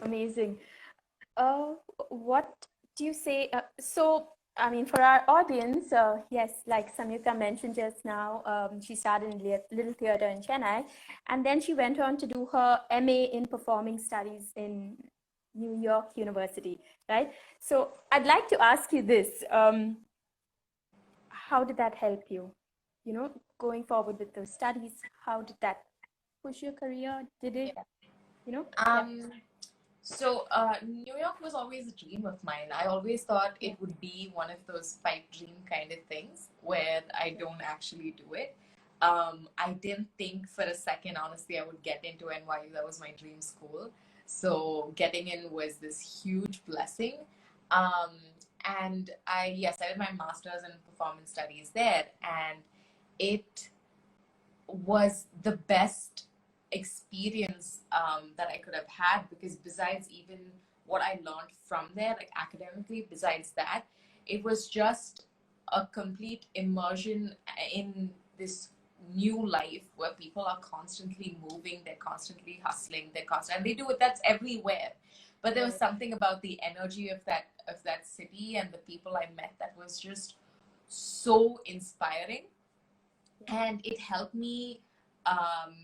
Amazing. Uh, what do you say? I mean, for our audience, yes, like Samyukta mentioned just now, she started in Little Theatre in Chennai, and then she went on to do her MA in Performing Studies in New York University, right? So I'd like to ask you this. How did that help you? You know, going forward with those studies, how did that push your career? Did it, Yeah. Yeah. New York was always a dream of mine. I always thought it would be one of those pipe dream kind of things where I don't actually do it. I didn't think for a second, honestly, I would get into NYU. That was my dream school. So getting in was this huge blessing. Um, and yes, I did my master's in performance studies there, and it was the best experience that I could have had, because besides even what I learned from there, like academically, besides that, it was just a complete immersion in this new life where people are constantly moving, they're constantly hustling, and they do it, that's everywhere. But there was something about the energy of that city and the people I met that was just so inspiring, and it helped me, um,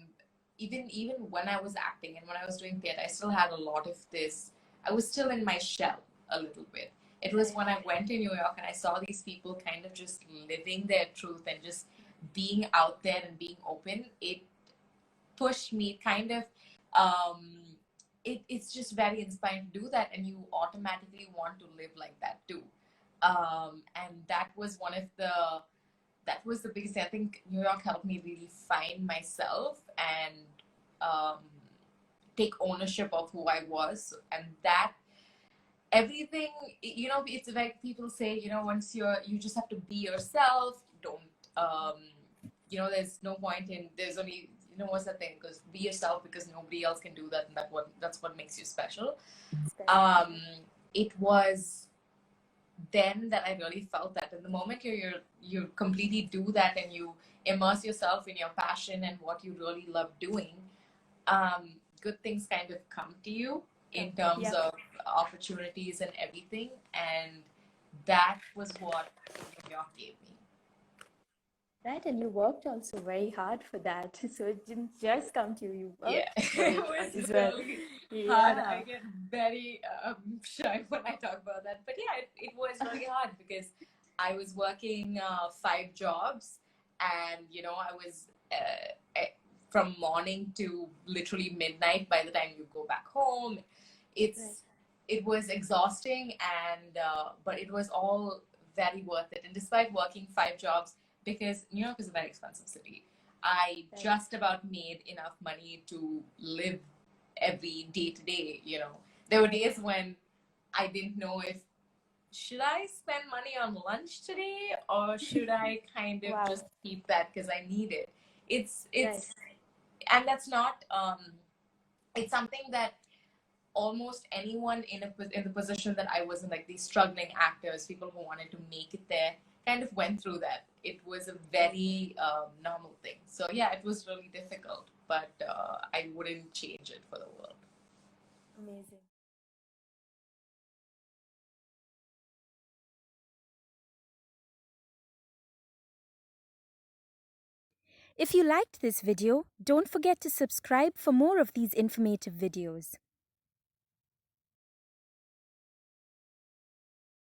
even when I was acting and when I was doing theater. I still had a lot of this. I was still in my shell a little bit. It was when I went to New York and I saw these people kind of just living their truth and just being out there and being open. It pushed me kind of. It's just very inspiring to do that, and you automatically want to live like that too. And that was the biggest thing. I think New York helped me really find myself and um, take ownership of who I was. And that everything, it's like people say, once you just have to be yourself. Don't, there's no point in, there's only, what's that thing? Because be yourself, because nobody else can do that. And that's what makes you special. Um, it was then that I really felt that in the moment you completely do that and you immerse yourself in your passion and what you really love doing, good things kind of come to you in terms of opportunities and everything. And that was what New York gave me. Right, and you worked also very hard for that. So it didn't just come to you, you Yeah, worked for it it was as well. really hard. Yeah. I get very shy when I talk about that. But yeah, it was really hard because I was working 5 jobs, and I was from morning to literally midnight by the time you go back home. It was exhausting, and but it was all very worth it. And despite working 5 jobs, because New York is a very expensive city, I just about made enough money to live every day to day. There were days when I didn't know if should I spend money on lunch today or should I kind of just keep that because I need it. It's and that's not it's something that almost anyone in the position that I was in, like these struggling actors, people who wanted to make it there, kind of went through that. It was a very normal thing. So yeah, it was really difficult, but I wouldn't change it for the world. Amazing. If you liked this video, don't forget to subscribe for more of these informative videos.